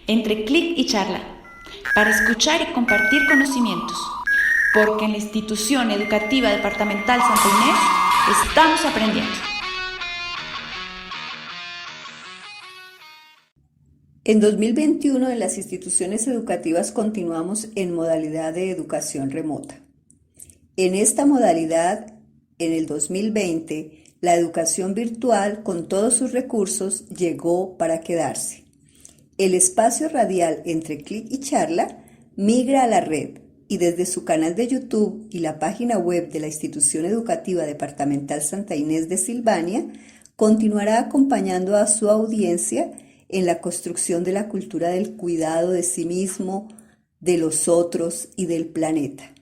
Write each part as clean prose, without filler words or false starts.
entre clic y charla, para escuchar y compartir conocimientos, porque en la institución educativa departamental Santa Inés estamos aprendiendo. En 2021 en las instituciones educativas continuamos en modalidad de educación remota. En esta modalidad, en el 2020, la educación virtual con todos sus recursos llegó para quedarse. El espacio radial entre clic y charla migra a la red y desde su canal de YouTube y la página web de la Institución Educativa Departamental Santa Inés de Silvania, continuará acompañando a su audiencia en la construcción de la cultura del cuidado de sí mismo, de los otros y del planeta.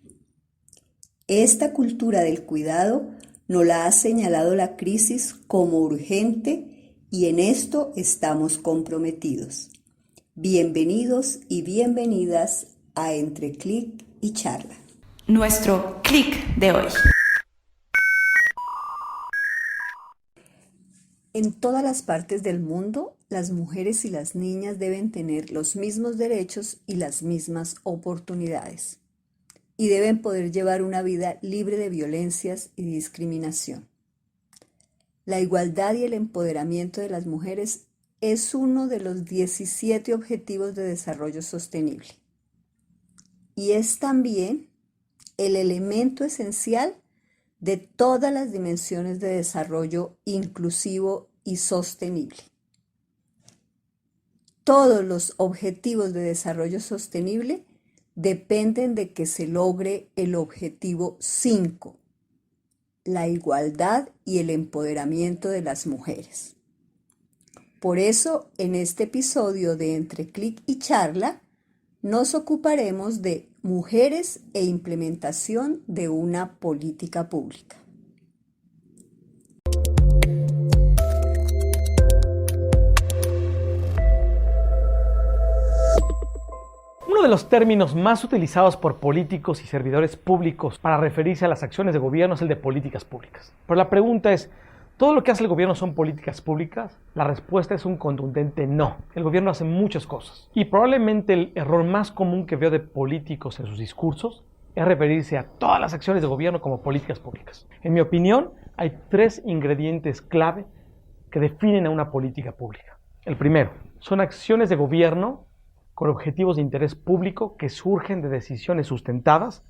Esta cultura del cuidado nos la ha señalado la crisis como urgente y en esto estamos comprometidos. Bienvenidos y bienvenidas a Entre Clic y Charla. Nuestro clic de hoy. En todas las partes del mundo, las mujeres y las niñas deben tener los mismos derechos y las mismas oportunidades, y deben poder llevar una vida libre de violencias y discriminación. La igualdad y el empoderamiento de las mujeres es uno de los 17 Objetivos de Desarrollo Sostenible, y es también el elemento esencial de todas las dimensiones de desarrollo inclusivo y sostenible. Todos los objetivos de desarrollo sostenible dependen de que se logre el objetivo 5, la igualdad y el empoderamiento de las mujeres. Por eso, en este episodio de Entre Clic y Charla, nos ocuparemos de mujeres e implementación de una política pública. Uno de los términos más utilizados por políticos y servidores públicos para referirse a las acciones de gobierno es el de políticas públicas. Pero la pregunta es, ¿todo lo que hace el gobierno son políticas públicas? La respuesta es un contundente no. El gobierno hace muchas cosas. Y probablemente el error más común que veo de políticos en sus discursos es referirse a todas las acciones de gobierno como políticas públicas. En mi opinión, hay 3 ingredientes clave que definen a una política pública. El primero, son acciones de gobierno con objetivos de interés público que surgen de decisiones sustentadas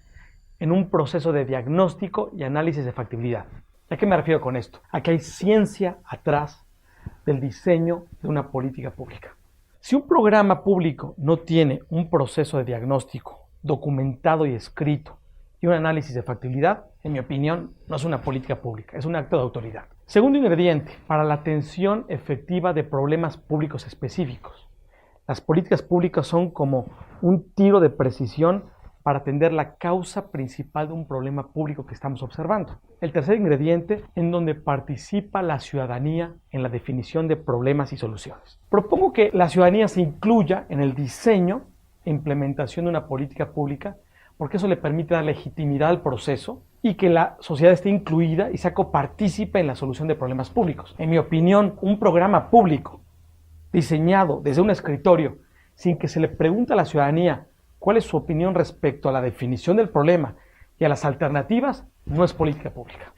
en un proceso de diagnóstico y análisis de factibilidad. ¿A qué me refiero con esto? A que hay ciencia atrás del diseño de una política pública. Si un programa público no tiene un proceso de diagnóstico documentado y escrito y un análisis de factibilidad, en mi opinión, no es una política pública, es un acto de autoridad. Segundo ingrediente, para la atención efectiva de problemas públicos específicos. Las políticas públicas son como un tiro de precisión para atender la causa principal de un problema público que estamos observando. El tercer ingrediente, en donde participa la ciudadanía en la definición de problemas y soluciones. Propongo que la ciudadanía se incluya en el diseño e implementación de una política pública, porque eso le permite dar legitimidad al proceso y que la sociedad esté incluida y sea copartícipe en la solución de problemas públicos. En mi opinión, un programa público diseñado desde un escritorio sin que se le pregunte a la ciudadanía cuál es su opinión respecto a la definición del problema y a las alternativas, no es política pública.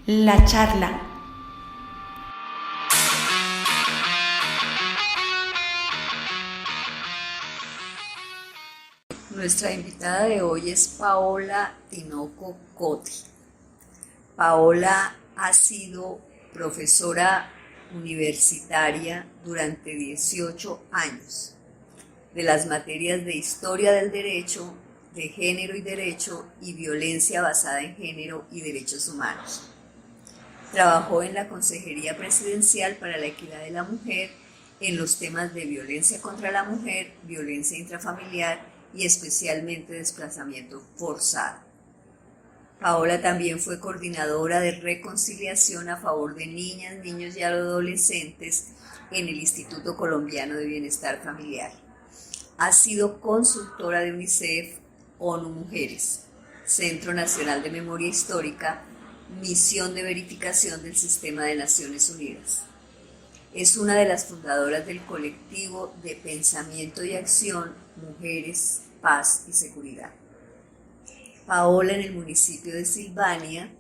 La charla. Nuestra invitada de hoy es Paola Tinoco Coti. Paola ha sido profesora universitaria durante 18 años de las materias de Historia del Derecho, de Género y Derecho y Violencia basada en Género y Derechos Humanos. Trabajó en la Consejería Presidencial para la Equidad de la Mujer en los temas de violencia contra la mujer, violencia intrafamiliar y especialmente desplazamiento forzado. Paola también fue coordinadora de reconciliación a favor de niñas, niños y adolescentes en el Instituto Colombiano de Bienestar Familiar. Ha sido consultora de UNICEF, ONU Mujeres, Centro Nacional de Memoria Histórica, Misión de Verificación del Sistema de Naciones Unidas. Es una de las fundadoras del colectivo de pensamiento y acción Mujeres, Paz y Seguridad. Paola, en el municipio de Silvania,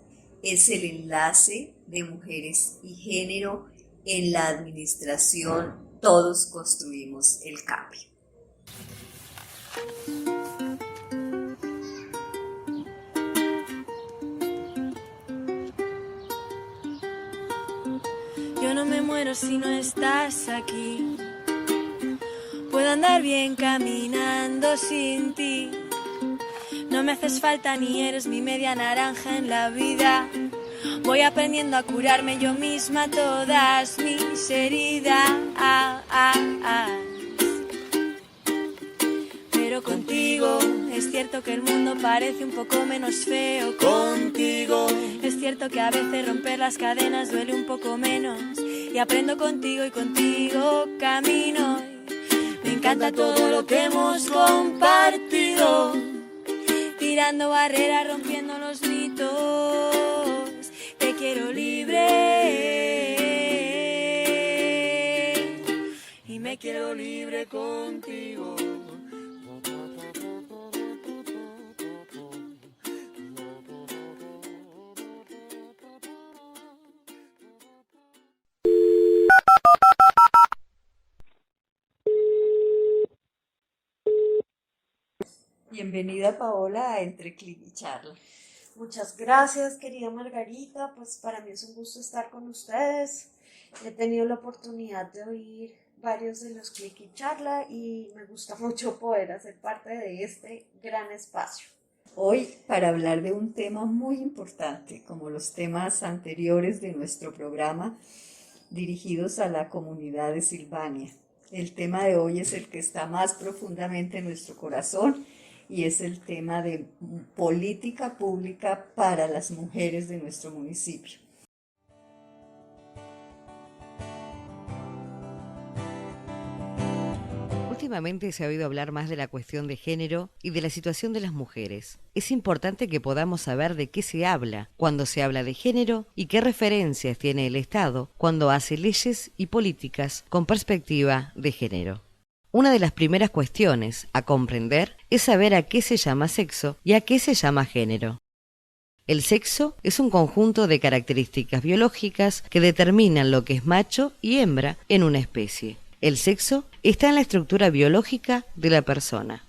es el enlace de mujeres y género en la administración Todos Construimos el Cambio. Yo no me muero si no estás aquí. Puedo andar bien caminando sin ti. No me haces falta ni eres mi media naranja en la vida. Voy aprendiendo a curarme yo misma todas mis heridas. Pero contigo es cierto que el mundo parece un poco menos feo. Contigo es cierto que a veces romper las cadenas duele un poco menos. Y aprendo contigo y contigo camino. Me encanta todo lo que hemos compartido. Tirando barreras, rompiendo los mitos. Te quiero libre y me quiero libre contigo. Bienvenida, Paola, a Entre Clic y Charla. Muchas gracias, querida Margarita. Pues para mí es un gusto estar con ustedes. He tenido la oportunidad de oír varios de los Clic y Charla y me gusta mucho poder hacer parte de este gran espacio. Hoy para hablar de un tema muy importante, como los temas anteriores de nuestro programa dirigidos a la comunidad de Silvania. El tema de hoy es el que está más profundamente en nuestro corazón y es el tema de política pública para las mujeres de nuestro municipio. Últimamente se ha oído hablar más de la cuestión de género y de la situación de las mujeres. Es importante que podamos saber de qué se habla cuando se habla de género y qué referencias tiene el Estado cuando hace leyes y políticas con perspectiva de género. Una de las primeras cuestiones a comprender es saber a qué se llama sexo y a qué se llama género. El sexo es un conjunto de características biológicas que determinan lo que es macho y hembra en una especie. El sexo está en la estructura biológica de la persona.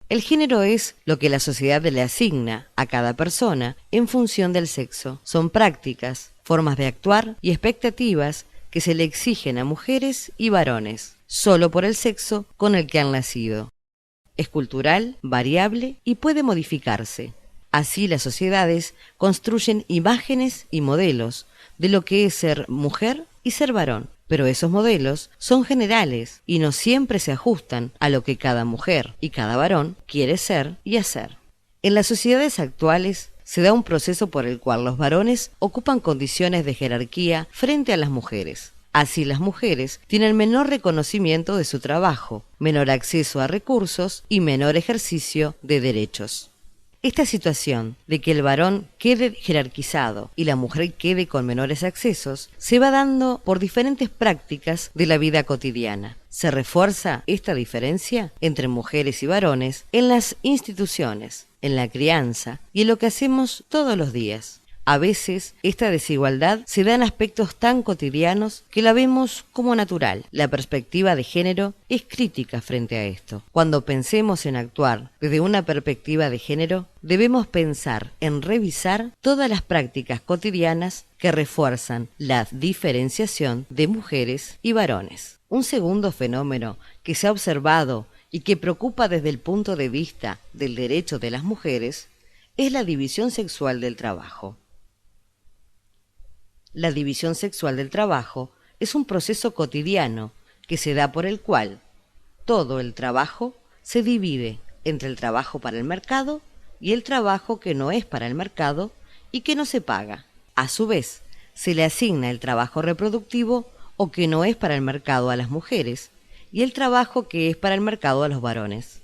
El género es lo que la sociedad le asigna a cada persona en función del sexo. Son prácticas, formas de actuar y expectativas que se le exigen a mujeres y varones, solo por el sexo con el que han nacido. Es cultural, variable y puede modificarse. Así las sociedades construyen imágenes y modelos de lo que es ser mujer y ser varón, pero esos modelos son generales y no siempre se ajustan a lo que cada mujer y cada varón quiere ser y hacer. En las sociedades actuales se da un proceso por el cual los varones ocupan condiciones de jerarquía frente a las mujeres. Así las mujeres tienen menor reconocimiento de su trabajo, menor acceso a recursos y menor ejercicio de derechos. Esta situación de que el varón quede jerarquizado y la mujer quede con menores accesos se va dando por diferentes prácticas de la vida cotidiana. Se refuerza esta diferencia entre mujeres y varones en las instituciones, en la crianza y en lo que hacemos todos los días. A veces esta desigualdad se da en aspectos tan cotidianos que la vemos como natural. La perspectiva de género es crítica frente a esto. Cuando pensemos en actuar desde una perspectiva de género, debemos pensar en revisar todas las prácticas cotidianas que refuerzan la diferenciación de mujeres y varones. Un segundo fenómeno que se ha observado y que preocupa desde el punto de vista del derecho de las mujeres es la división sexual del trabajo. La división sexual del trabajo es un proceso cotidiano que se da por el cual todo el trabajo se divide entre el trabajo para el mercado y el trabajo que no es para el mercado y que no se paga. A su vez, se le asigna el trabajo reproductivo o que no es para el mercado a las mujeres y el trabajo que es para el mercado a los varones.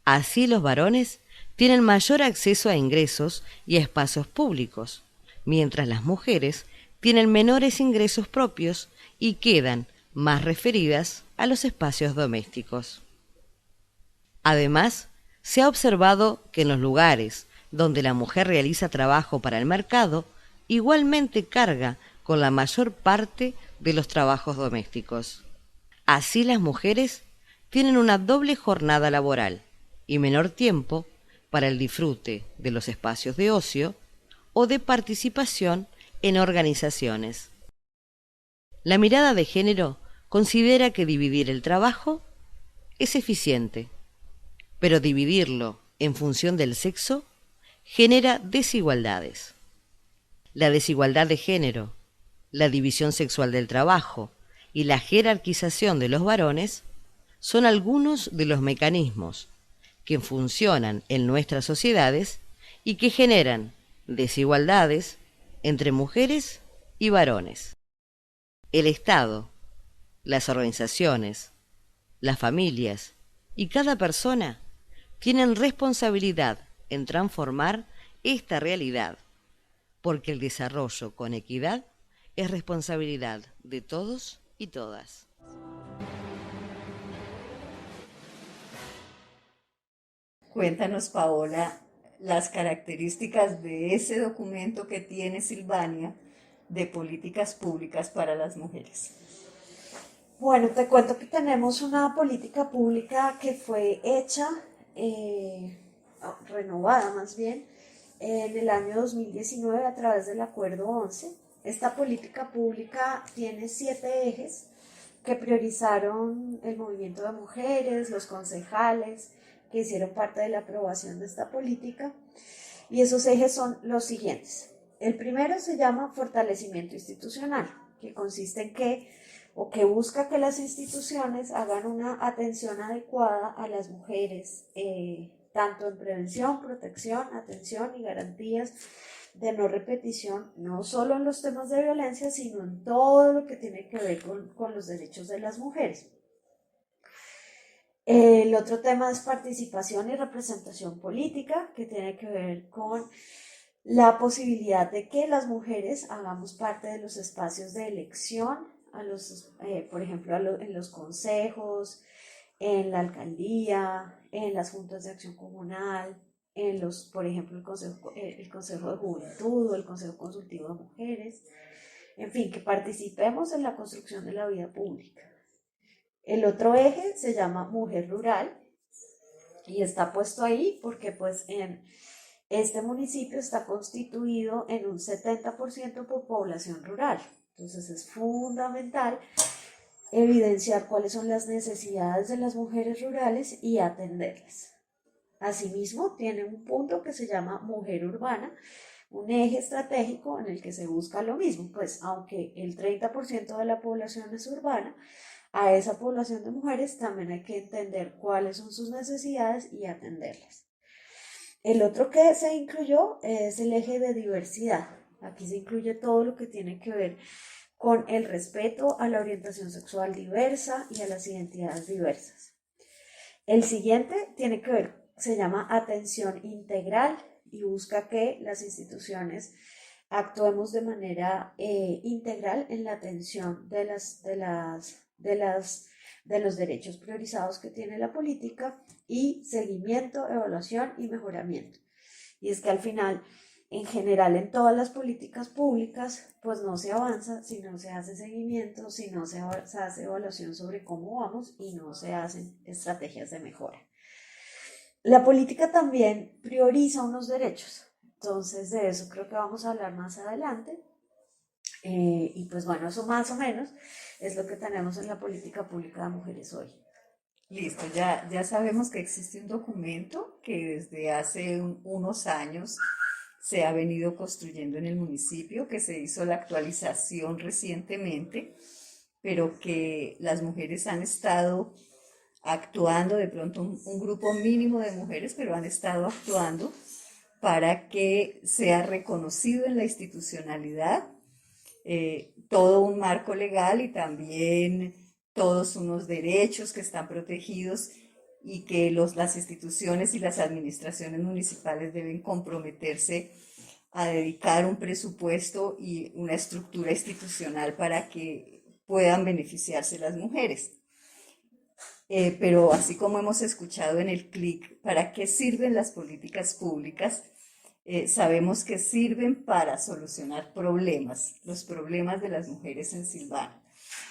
Así los varones tienen mayor acceso a ingresos y a espacios públicos, mientras las mujeres tienen menores ingresos propios y quedan más referidas a los espacios domésticos. Además, se ha observado que en los lugares donde la mujer realiza trabajo para el mercado, igualmente carga con la mayor parte de los trabajos domésticos. Así las mujeres tienen una doble jornada laboral y menor tiempo para el disfrute de los espacios de ocio o de participación en organizaciones. La mirada de género considera que dividir el trabajo es eficiente, pero dividirlo en función del sexo genera desigualdades. La desigualdad de género, la división sexual del trabajo y la jerarquización de los varones son algunos de los mecanismos que funcionan en nuestras sociedades y que generan desigualdades entre mujeres y varones. El Estado, las organizaciones, las familias y cada persona tienen responsabilidad en transformar esta realidad, porque el desarrollo con equidad es responsabilidad de todos y todas. Cuéntanos, Paola, las características de ese documento que tiene Silvania de políticas públicas para las mujeres. Bueno, te cuento que tenemos una política pública que fue hecha, renovada más bien, en el año 2019 a través del Acuerdo 11. Esta política pública tiene 7 ejes que priorizaron el movimiento de mujeres, los concejales que hicieron parte de la aprobación de esta política, y esos ejes son los siguientes. El primero se llama fortalecimiento institucional, que consiste en que busca que las instituciones hagan una atención adecuada a las mujeres, tanto en prevención, protección, atención y garantías de no repetición, no solo en los temas de violencia, sino en todo lo que tiene que ver con los derechos de las mujeres. El otro tema es participación y representación política, que tiene que ver con la posibilidad de que las mujeres hagamos parte de los espacios de elección, por ejemplo, en los consejos, en la alcaldía, en las juntas de acción comunal, por ejemplo, el Consejo de Juventud o el Consejo Consultivo de Mujeres, en fin, que participemos en la construcción de la vida pública. El otro eje se llama mujer rural y está puesto ahí porque pues en este municipio está constituido en un 70% por población rural. Entonces es fundamental evidenciar cuáles son las necesidades de las mujeres rurales y atenderlas. Asimismo, tiene un punto que se llama mujer urbana, un eje estratégico en el que se busca lo mismo, pues aunque el 30% de la población es urbana, a esa población de mujeres también hay que entender cuáles son sus necesidades y atenderlas. El otro que se incluyó es el eje de diversidad. Aquí se incluye todo lo que tiene que ver con el respeto a la orientación sexual diversa y a las identidades diversas. El siguiente tiene que ver, se llama atención integral y busca que las instituciones actuemos de manera integral en la atención de los derechos priorizados que tiene la política y seguimiento, evaluación y mejoramiento. Y es que al final, en general, en todas las políticas públicas, pues no se avanza si no se hace seguimiento, si no se hace evaluación sobre cómo vamos y no se hacen estrategias de mejora. La política también prioriza unos derechos, entonces de eso creo que vamos a hablar más adelante. Y pues bueno, eso más o menos es lo que tenemos en la política pública de mujeres hoy. Listo, ya sabemos que existe un documento que desde hace unos años se ha venido construyendo en el municipio, que se hizo la actualización recientemente, pero que las mujeres han estado actuando, de pronto un grupo mínimo de mujeres, pero han estado actuando para que sea reconocido en la institucionalidad todo un marco legal y también todos unos derechos que están protegidos y que las instituciones y las administraciones municipales deben comprometerse a dedicar un presupuesto y una estructura institucional para que puedan beneficiarse las mujeres. Pero así como hemos escuchado en el CLIC, ¿para qué sirven las políticas públicas? Sabemos que sirven para solucionar problemas, los problemas de las mujeres en Silvania.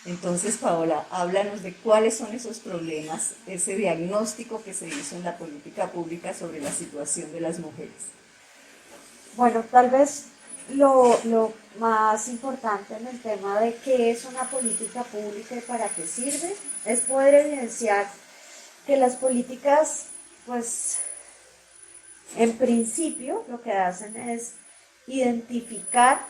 Entonces, Paola, háblanos de cuáles son esos problemas, ese diagnóstico que se hizo en la política pública sobre la situación de las mujeres. Bueno, tal vez lo más importante en el tema de qué es una política pública y para qué sirve es poder evidenciar que las políticas, pues, en principio lo que hacen es identificar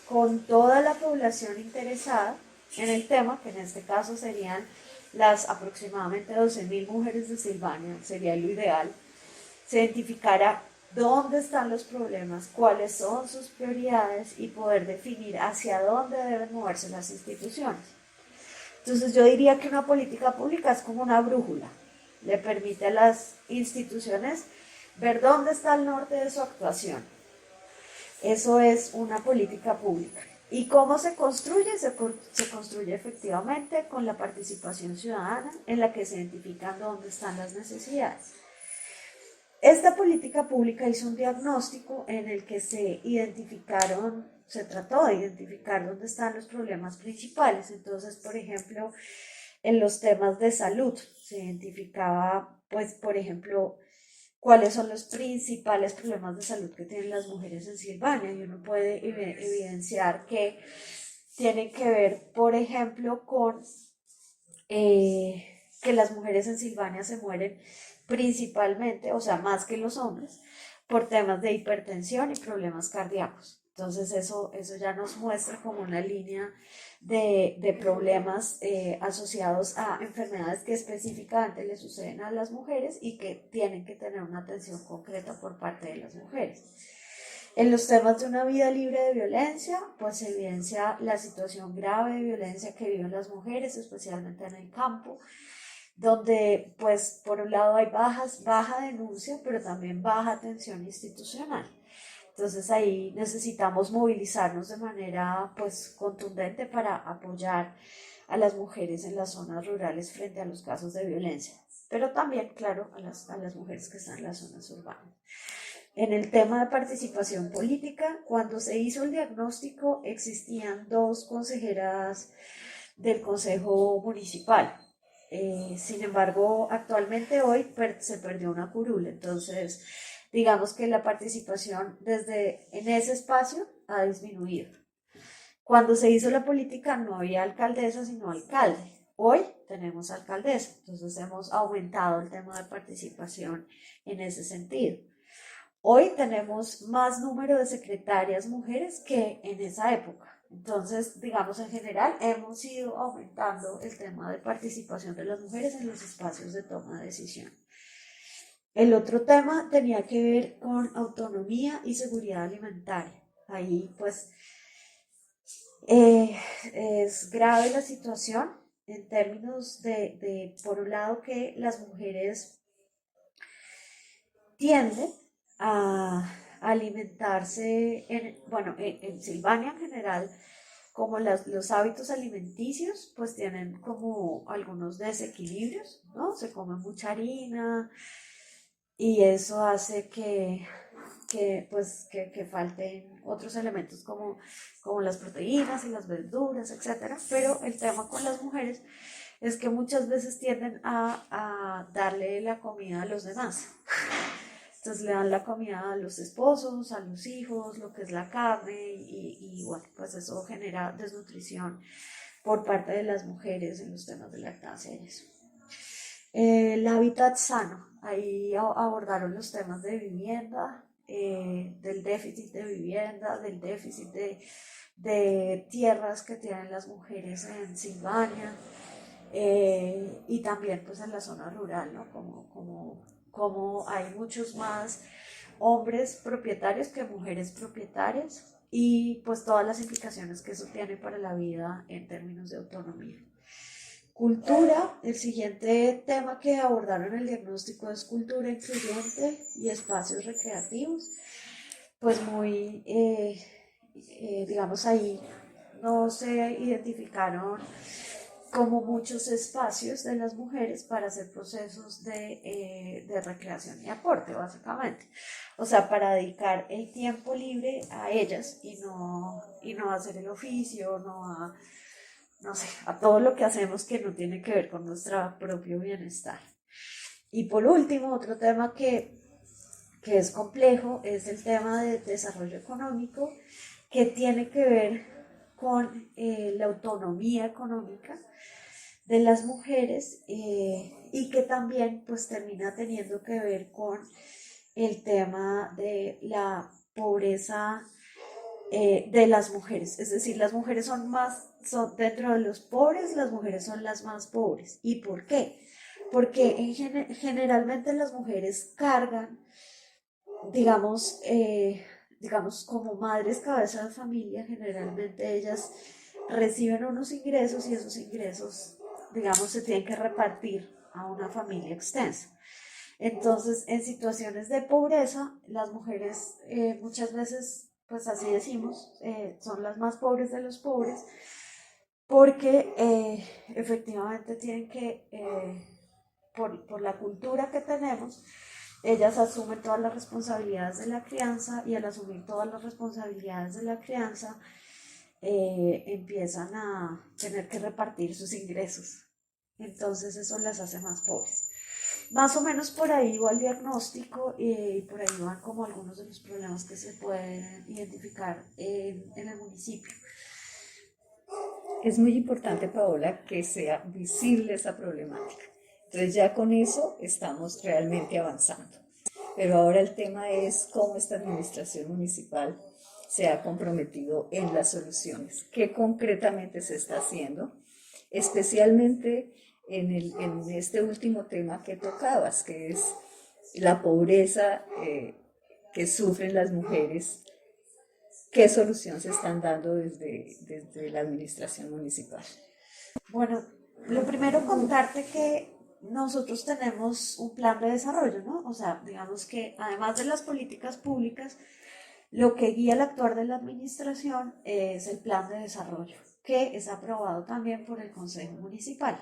con toda la población interesada en el tema, que en este caso serían las aproximadamente 12.000 mujeres de Silvania, sería lo ideal, se identificara dónde están los problemas, cuáles son sus prioridades y poder definir hacia dónde deben moverse las instituciones. Entonces yo diría que una política pública es como una brújula, le permite a las instituciones ver dónde está el norte de su actuación. Eso es una política pública. ¿Y cómo se construye? Se construye efectivamente con la participación ciudadana en la que se identifican dónde están las necesidades. Esta política pública hizo un diagnóstico en el que se trató de identificar dónde están los problemas principales. Entonces, por ejemplo, en los temas de salud se identificaba, pues, por ejemplo, cuáles son los principales problemas de salud que tienen las mujeres en Silvania, y uno puede evidenciar que tienen que ver, por ejemplo, con que las mujeres en Silvania se mueren principalmente, o sea, más que los hombres, por temas de hipertensión y problemas cardíacos. Entonces eso ya nos muestra como una línea de problemas asociados a enfermedades que específicamente le suceden a las mujeres y que tienen que tener una atención concreta por parte de las mujeres. En los temas de una vida libre de violencia, pues se evidencia la situación grave de violencia que viven las mujeres, especialmente en el campo, donde pues por un lado hay baja denuncia, pero también baja atención institucional. Entonces ahí necesitamos movilizarnos de manera pues contundente para apoyar a las mujeres en las zonas rurales frente a los casos de violencia, pero también, claro, a las mujeres que están en las zonas urbanas. En el tema de participación política, cuando se hizo el diagnóstico existían 2 consejeras del Consejo Municipal. Sin embargo, actualmente hoy se perdió una curul, entonces digamos que la participación en ese espacio ha disminuido. Cuando se hizo la política no había alcaldesa sino alcalde. Hoy tenemos alcaldesa, entonces hemos aumentado el tema de participación en ese sentido. Hoy tenemos más número de secretarias mujeres que en esa época. Entonces, digamos, en general hemos ido aumentando el tema de participación de las mujeres en los espacios de toma de decisión. El otro tema tenía que ver con autonomía y seguridad alimentaria. Ahí, pues, es grave la situación en términos de por un lado, que las mujeres tienden a alimentarse, en Silvania en general, como los hábitos alimenticios, pues tienen como algunos desequilibrios, ¿no? Se come mucha harina y eso hace que falten otros elementos como las proteínas y las verduras, etc. Pero el tema con las mujeres es que muchas veces tienden a darle la comida a los demás. Entonces le dan la comida a los esposos, a los hijos, lo que es la carne y bueno, pues eso genera desnutrición por parte de las mujeres en los temas de lactancia y eso. El hábitat sano, ahí abordaron los temas de vivienda, del déficit de vivienda, del déficit de tierras que tienen las mujeres en Silvania y también pues en la zona rural, ¿no? Como hay muchos más hombres propietarios que mujeres propietarias y pues todas las implicaciones que eso tiene para la vida en términos de autonomía. Cultura, el siguiente tema que abordaron en el diagnóstico es cultura incluyente y espacios recreativos. Pues muy, digamos, ahí no se identificaron como muchos espacios de las mujeres para hacer procesos de recreación y aporte, básicamente. O sea, para dedicar el tiempo libre a ellas y no hacer el oficio, no sé, a todo lo que hacemos que no tiene que ver con nuestro propio bienestar. Y por último, otro tema que es complejo es el tema de desarrollo económico, que tiene que ver con la autonomía económica de las mujeres y que también pues termina teniendo que ver con el tema de la pobreza de las mujeres. Es decir, las mujeres son dentro de los pobres, las mujeres son las más pobres. ¿Y por qué? Porque generalmente las mujeres cargan, digamos, como madres cabeza de familia, generalmente ellas reciben unos ingresos y esos ingresos, digamos, se tienen que repartir a una familia extensa. Entonces, en situaciones de pobreza, las mujeres muchas veces, pues así decimos, son las más pobres de los pobres, porque efectivamente tienen que, por la cultura que tenemos, ellas asumen todas las responsabilidades de la crianza y al asumir todas las responsabilidades de la crianza, empiezan a tener que repartir sus ingresos. Entonces eso las hace más pobres. Más o menos por ahí va el diagnóstico y por ahí van como algunos de los problemas que se pueden identificar en el municipio. Es muy importante, Paola, que sea visible esa problemática. Entonces ya con eso estamos realmente avanzando. Pero ahora el tema es cómo esta administración municipal se ha comprometido en las soluciones. ¿Qué concretamente se está haciendo? Especialmente en este último tema que tocabas, que es la pobreza que sufren las mujeres. ¿Qué solución se están dando desde la administración municipal? Bueno, lo primero contarte que nosotros tenemos un plan de desarrollo, ¿no? O sea, digamos que además de las políticas públicas, lo que guía el actuar de la administración es el plan de desarrollo, que es aprobado también por el Consejo Municipal.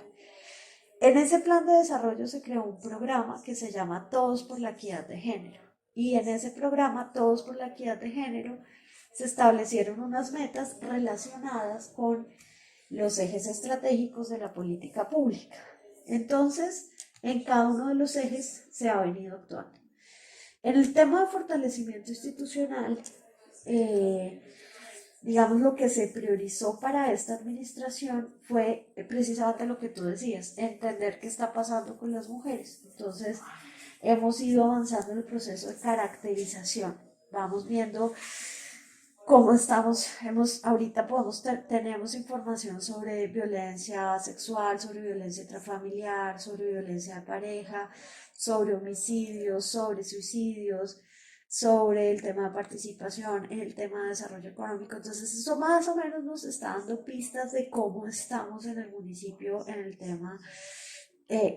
En ese plan de desarrollo se creó un programa que se llama Todos por la Equidad de Género. Y en ese programa, Todos por la Equidad de Género, se establecieron unas metas relacionadas con los ejes estratégicos de la política pública. Entonces, en cada uno de los ejes se ha venido actuando. En el tema de fortalecimiento institucional, digamos, lo que se priorizó para esta administración fue precisamente lo que tú decías, entender qué está pasando con las mujeres. Entonces, hemos ido avanzando en el proceso de caracterización. Vamos viendo cómo estamos, ahorita tenemos información sobre violencia sexual, sobre violencia intrafamiliar, sobre violencia de pareja, sobre homicidios, sobre suicidios, sobre el tema de participación, el tema de desarrollo económico. Entonces eso más o menos nos está dando pistas de cómo estamos en el municipio en el tema,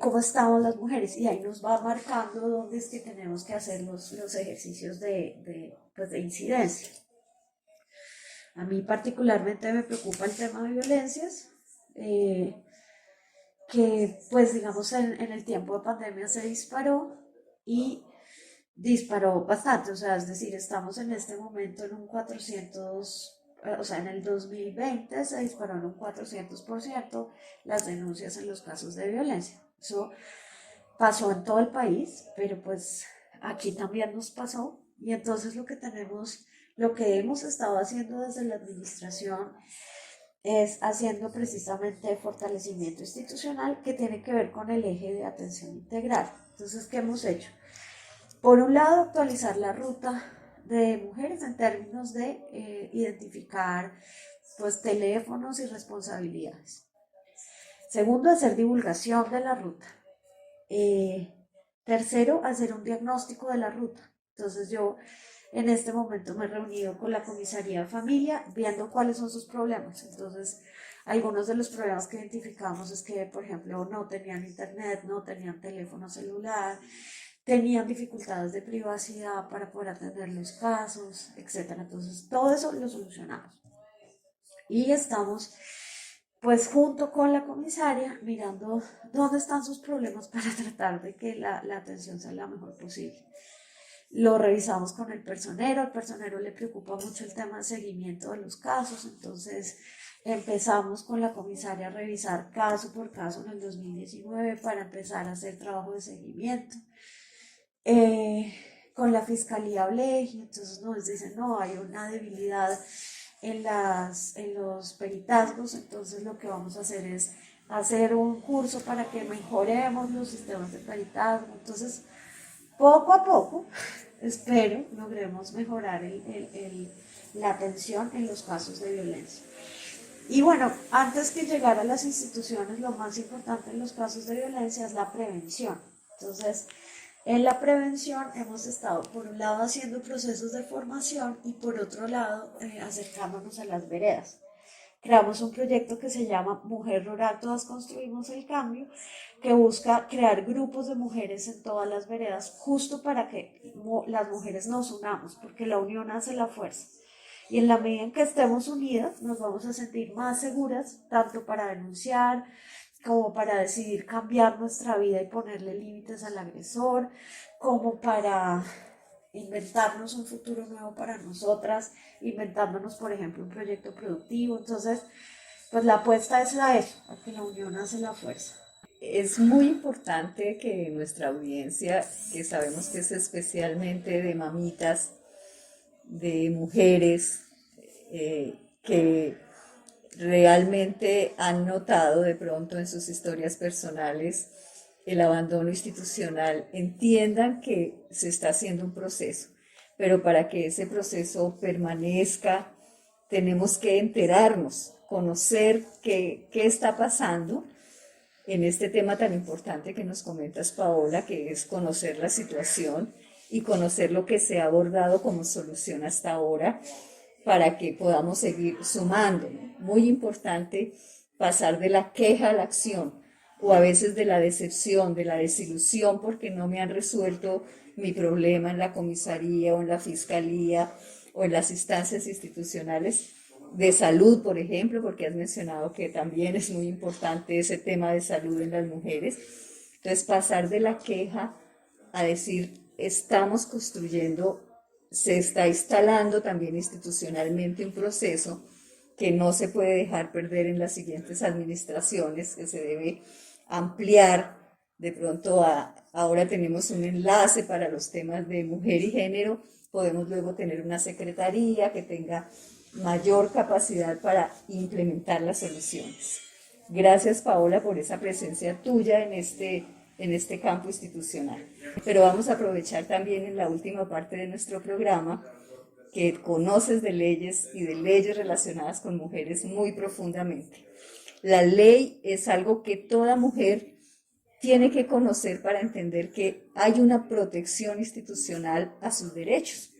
cómo estamos las mujeres, y ahí nos va marcando dónde es que tenemos que hacer los ejercicios de incidencia. A mí particularmente me preocupa el tema de violencias, que pues digamos en el tiempo de pandemia se disparó y disparó bastante, o sea, es decir, estamos en este momento en un 400, o sea, en el 2020 se disparó en un 400% las denuncias en los casos de violencia. Eso pasó en todo el país, pero pues aquí también nos pasó, y entonces lo que hemos estado haciendo desde la administración es haciendo precisamente fortalecimiento institucional que tiene que ver con el eje de atención integral. Entonces, ¿qué hemos hecho? Por un lado, actualizar la ruta de mujeres en términos de identificar pues, teléfonos y responsabilidades. Segundo, hacer divulgación de la ruta. Tercero, hacer un diagnóstico de la ruta. Entonces yo en este momento me he reunido con la Comisaría de Familia viendo cuáles son sus problemas. Entonces Algunos de los problemas que identificamos es que, por ejemplo, no tenían internet, no tenían teléfono celular, tenían dificultades de privacidad para poder atender los casos, etc. Entonces, todo eso lo solucionamos. Y estamos, pues, junto con la comisaria, mirando dónde están sus problemas para tratar de que la atención sea la mejor posible. Lo revisamos con el personero le preocupa mucho el tema de seguimiento de los casos, entonces empezamos con la comisaria a revisar caso por caso en el 2019 para empezar a hacer trabajo de seguimiento. Con la fiscalía hablé y entonces nos dicen, no, hay una debilidad en los peritazgos, entonces lo que vamos a hacer es hacer un curso para que mejoremos los sistemas de peritazgo. Entonces, poco a poco, espero, logremos mejorar la atención en los casos de violencia. Y bueno, antes que llegar a las instituciones, lo más importante en los casos de violencia es la prevención. Entonces, en la prevención hemos estado, por un lado, haciendo procesos de formación y por otro lado, acercándonos a las veredas. Creamos un proyecto que se llama Mujer Rural, Todas Construimos el Cambio, que busca crear grupos de mujeres en todas las veredas, justo para que las mujeres nos unamos, porque la unión hace la fuerza. Y en la medida en que estemos unidas, nos vamos a sentir más seguras, tanto para denunciar, como para decidir cambiar nuestra vida y ponerle límites al agresor, como para inventarnos un futuro nuevo para nosotras, inventándonos, por ejemplo, un proyecto productivo. Entonces, pues la apuesta es a eso, a que la unión hace la fuerza. Es muy importante que nuestra audiencia, que sabemos que es especialmente de mamitas, de mujeres que realmente han notado de pronto en sus historias personales el abandono institucional, entiendan que se está haciendo un proceso, pero para que ese proceso permanezca tenemos que enterarnos, conocer qué está pasando en este tema tan importante que nos comentas, Paola, que es conocer la situación y conocer lo que se ha abordado como solución hasta ahora para que podamos seguir sumando. Muy importante pasar de la queja a la acción, o a veces de la decepción, de la desilusión porque no me han resuelto mi problema en la comisaría o en la fiscalía o en las instancias institucionales de salud, por ejemplo, porque has mencionado que también es muy importante ese tema de salud en las mujeres. Entonces, pasar de la queja a decir, estamos construyendo, se está instalando también institucionalmente un proceso que no se puede dejar perder en las siguientes administraciones, que se debe ampliar. De pronto ahora tenemos un enlace para los temas de mujer y género, podemos luego tener una secretaría que tenga mayor capacidad para implementar las soluciones. Gracias, Paola, por esa presencia tuya en este campo institucional. Pero vamos a aprovechar también en la última parte de nuestro programa que conoces de leyes y de leyes relacionadas con mujeres muy profundamente. La ley es algo que toda mujer tiene que conocer para entender que hay una protección institucional a sus derechos.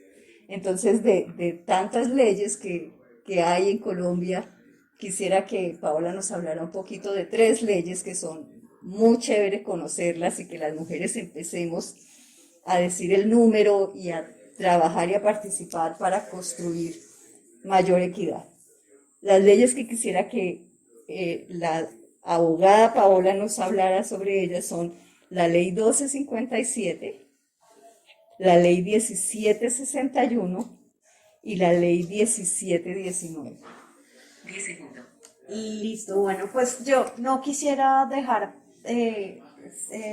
Entonces, de tantas leyes que hay en Colombia, quisiera que Paola nos hablara un poquito de 3 leyes que son muy chévere conocerlas y que las mujeres empecemos a decir el número y a trabajar y a participar para construir mayor equidad. Las leyes que quisiera que la abogada Paola nos hablara sobre ellas son la Ley 1257, la Ley 1761 y la Ley 1719. Listo, bueno, pues yo no quisiera dejar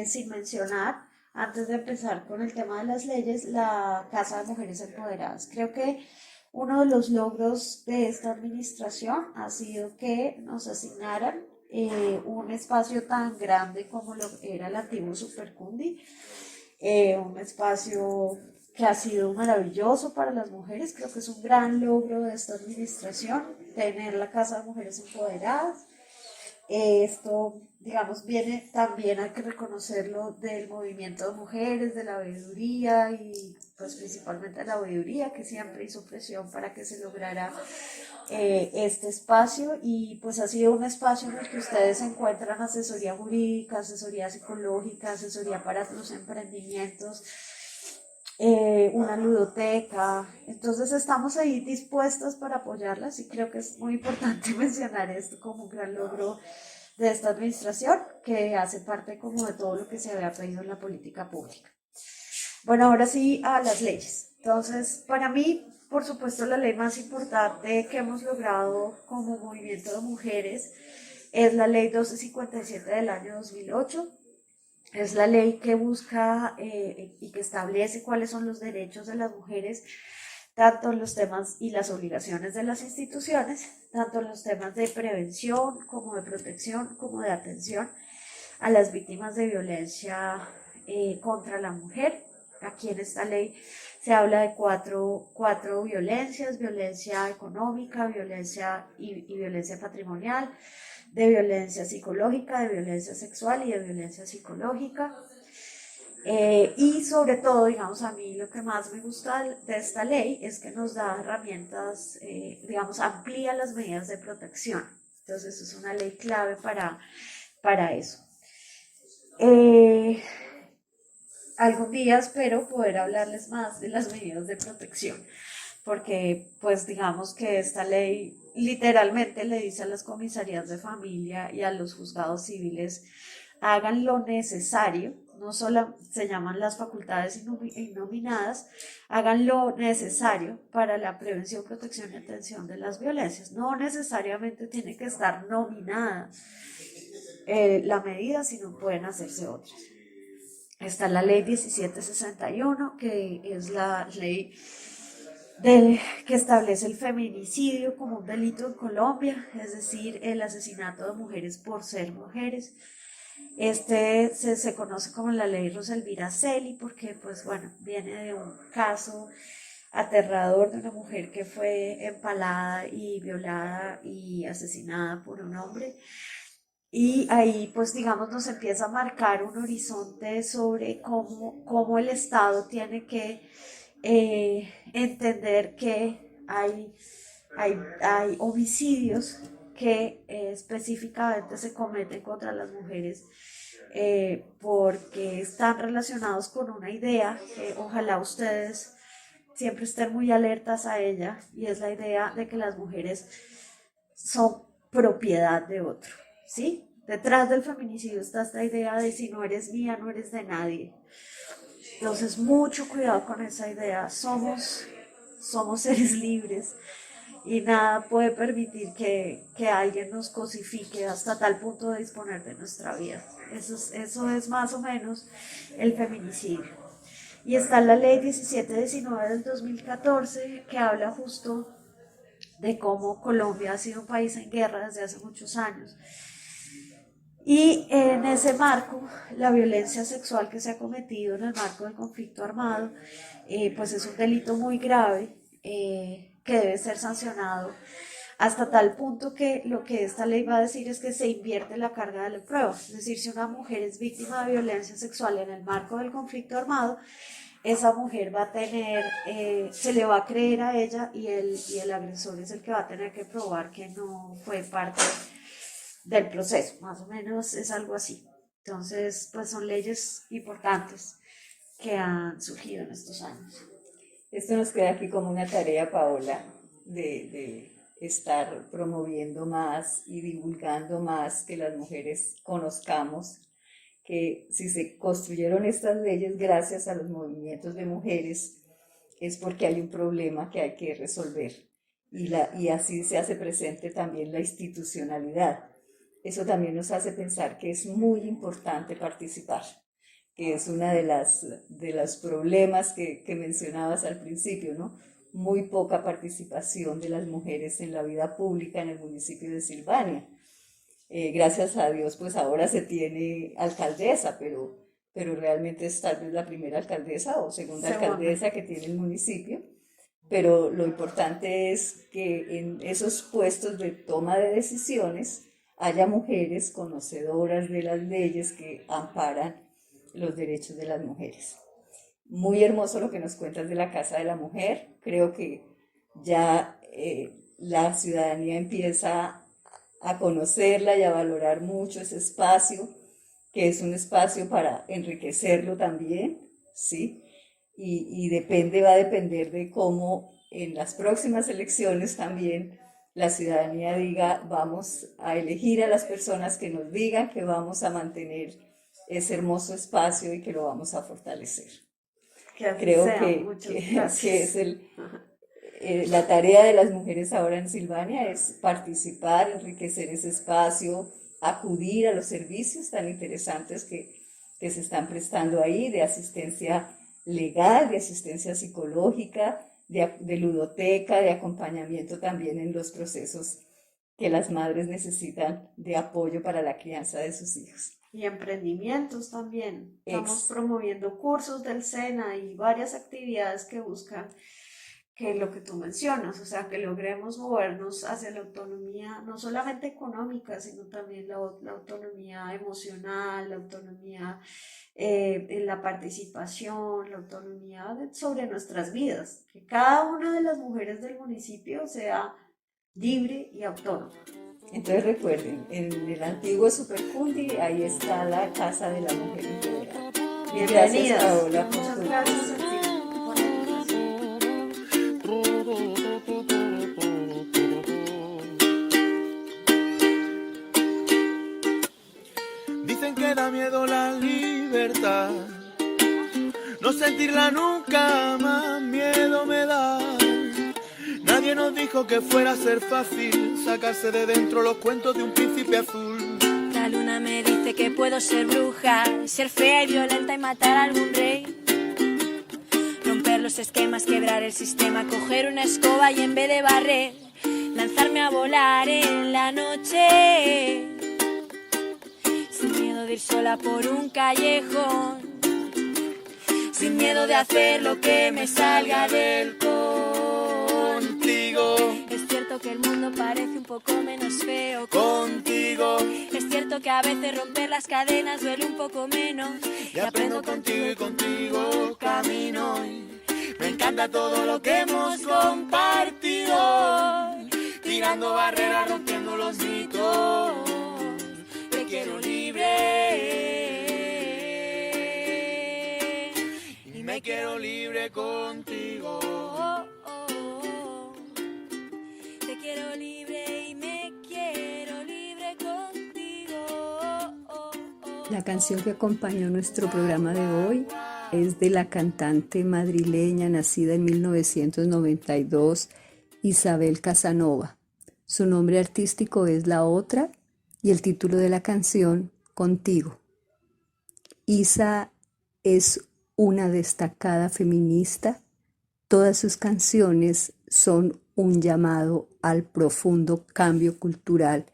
sin mencionar, antes de empezar con el tema de las leyes, la Casa de Mujeres Empoderadas. Creo que uno de los logros de esta administración ha sido que nos asignaran un espacio tan grande como lo era el antiguo Supercundi, un espacio que ha sido maravilloso para las mujeres. Creo que es un gran logro de esta administración tener la Casa de Mujeres Empoderadas. Esto, digamos, viene también, hay que reconocerlo, del movimiento de mujeres, de la veeduría y pues principalmente de la veeduría, que siempre hizo presión para que se lograra este espacio y pues ha sido un espacio en el que ustedes encuentran asesoría jurídica, asesoría psicológica, asesoría para los emprendimientos, una ludoteca. Entonces estamos ahí dispuestas para apoyarlas y creo que es muy importante mencionar esto como un gran logro de esta administración que hace parte como de todo lo que se había pedido en la política pública. Bueno, ahora sí a las leyes. Entonces, para mí, por supuesto, la ley más importante que hemos logrado como movimiento de mujeres es la ley 1257 del año 2008. Es la ley que busca y que establece cuáles son los derechos de las mujeres, tanto en los temas y las obligaciones de las instituciones, tanto en los temas de prevención como de protección, como de atención a las víctimas de violencia contra la mujer. Aquí en esta ley se habla de cuatro violencias: violencia económica, violencia y violencia patrimonial, de violencia psicológica, de violencia sexual y de violencia psicológica. Y sobre todo, digamos, a mí lo que más me gusta de esta ley es que nos da herramientas, digamos, amplía las medidas de protección. Entonces es una ley clave para eso. Algún día espero poder hablarles más de las medidas de protección, porque pues digamos que esta ley literalmente le dice a las comisarías de familia y a los juzgados civiles: hagan lo necesario, no solo se llaman las facultades innominadas, hagan lo necesario para la prevención, protección y atención de las violencias. No necesariamente tiene que estar nominada la medida, sino pueden hacerse otras. Está la ley 1761, que es la ley que establece el feminicidio como un delito en Colombia, es decir, el asesinato de mujeres por ser mujeres. Se conoce como la ley Rosa Elvira Celi porque, pues bueno, viene de un caso aterrador de una mujer que fue empalada y violada y asesinada por un hombre. Y ahí, pues digamos, nos empieza a marcar un horizonte sobre cómo el Estado tiene que entender que hay homicidios que específicamente se cometen contra las mujeres porque están relacionados con una idea que ojalá ustedes siempre estén muy alertas a ella, y es la idea de que las mujeres son propiedad de otro, ¿sí? Detrás del feminicidio está esta idea de: si no eres mía, no eres de nadie. Entonces, mucho cuidado con esa idea. Somos seres libres y nada puede permitir que alguien nos cosifique hasta tal punto de disponer de nuestra vida. Eso es más o menos el feminicidio. Y está la ley 1719 del 2014, que habla justo de cómo Colombia ha sido un país en guerra desde hace muchos años. Y en ese marco, la violencia sexual que se ha cometido en el marco del conflicto armado, pues es un delito muy grave que debe ser sancionado, hasta tal punto que lo que esta ley va a decir es que se invierte la carga de la prueba. Es decir, si una mujer es víctima de violencia sexual en el marco del conflicto armado, esa mujer va a tener, se le va a creer a ella, y el agresor es el que va a tener que probar que no fue parte del proceso. Más o menos es algo así. Entonces, pues son leyes importantes que han surgido en estos años. Esto nos queda aquí como una tarea, Paola, de estar promoviendo más y divulgando más, que las mujeres conozcamos que si se construyeron estas leyes gracias a los movimientos de mujeres, es porque hay un problema que hay que resolver. Y así se hace presente también la institucionalidad. Eso también nos hace pensar que es muy importante participar, que es una de los problemas que mencionabas al principio, ¿no? Muy poca participación de las mujeres en la vida pública en el municipio de Silvania. Gracias a Dios, pues ahora se tiene alcaldesa, pero realmente es tal vez la primera alcaldesa o segunda alcaldesa que tiene el municipio. Pero lo importante es que en esos puestos de toma de decisiones haya mujeres conocedoras de las leyes que amparan los derechos de las mujeres. Muy hermoso lo que nos cuentas de la Casa de la Mujer. Creo que ya la ciudadanía empieza a conocerla y a valorar mucho ese espacio, que es un espacio para enriquecerlo también, ¿sí? Y va a depender de cómo en las próximas elecciones también la ciudadanía diga, vamos a elegir a las personas que nos digan que vamos a mantener ese hermoso espacio y que lo vamos a fortalecer. Creo que es la tarea de las mujeres ahora en Silvania, es participar, enriquecer ese espacio, acudir a los servicios tan interesantes que se están prestando ahí, de asistencia legal, de asistencia psicológica, de ludoteca, de acompañamiento también en los procesos que las madres necesitan de apoyo para la crianza de sus hijos. Y emprendimientos también. Estamos promoviendo cursos del SENA y varias actividades que buscan que lo que tú mencionas, o sea, que logremos movernos hacia la autonomía, no solamente económica, sino también la autonomía emocional, la autonomía en la participación, la autonomía sobre nuestras vidas, que cada una de las mujeres del municipio sea libre y autónoma. Entonces recuerden, en el antiguo Supercundi, ahí está la Casa de la Mujer Empoderada. Bienvenidas. Paola, Muchas gracias. Dicen que da miedo la libertad, no sentirla nunca más miedo me da. Nadie nos dijo que fuera a ser fácil sacarse de dentro los cuentos de un príncipe azul. La luna me dice que puedo ser bruja, ser fea y violenta y matar a algún rey. Romper los esquemas, quebrar el sistema, coger una escoba y en vez de barrer, lanzarme a volar en la noche. Sin miedo de ir sola por un callejón, sin miedo de hacer lo que me salga del contigo. Es cierto que el mundo parece un poco menos feo Contigo, es cierto que a veces romper las cadenas duele un poco menos. y aprendo contigo y contigo camino. Me encanta todo lo que hemos compartido, tirando barreras, rompiendo los mitos. Te quiero libre y me quiero libre contigo. Te quiero libre y me quiero libre contigo. La canción que acompañó nuestro programa de hoy es de la cantante madrileña nacida en 1992, Isabel Casanova. Su nombre artístico es La Otra y el título de la canción, Contigo. Isa es una destacada feminista. Todas sus canciones son un llamado al profundo cambio cultural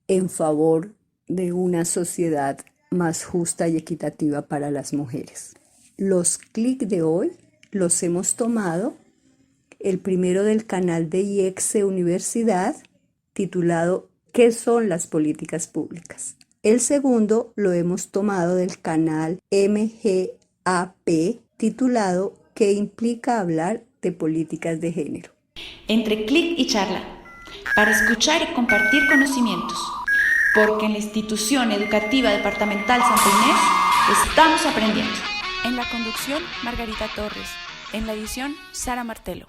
en favor de una sociedad más justa y equitativa para las mujeres. Los clics de hoy los hemos tomado, el primero del canal de IEXE Universidad, titulado ¿Qué son las políticas públicas? El segundo lo hemos tomado del canal MGAP, titulado ¿Qué implica hablar de políticas de género? Entre clic y charla, para escuchar y compartir conocimientos, porque en la institución educativa departamental Santa Inés estamos aprendiendo. En la conducción, Margarita Torres. En la edición, Sara Martelo.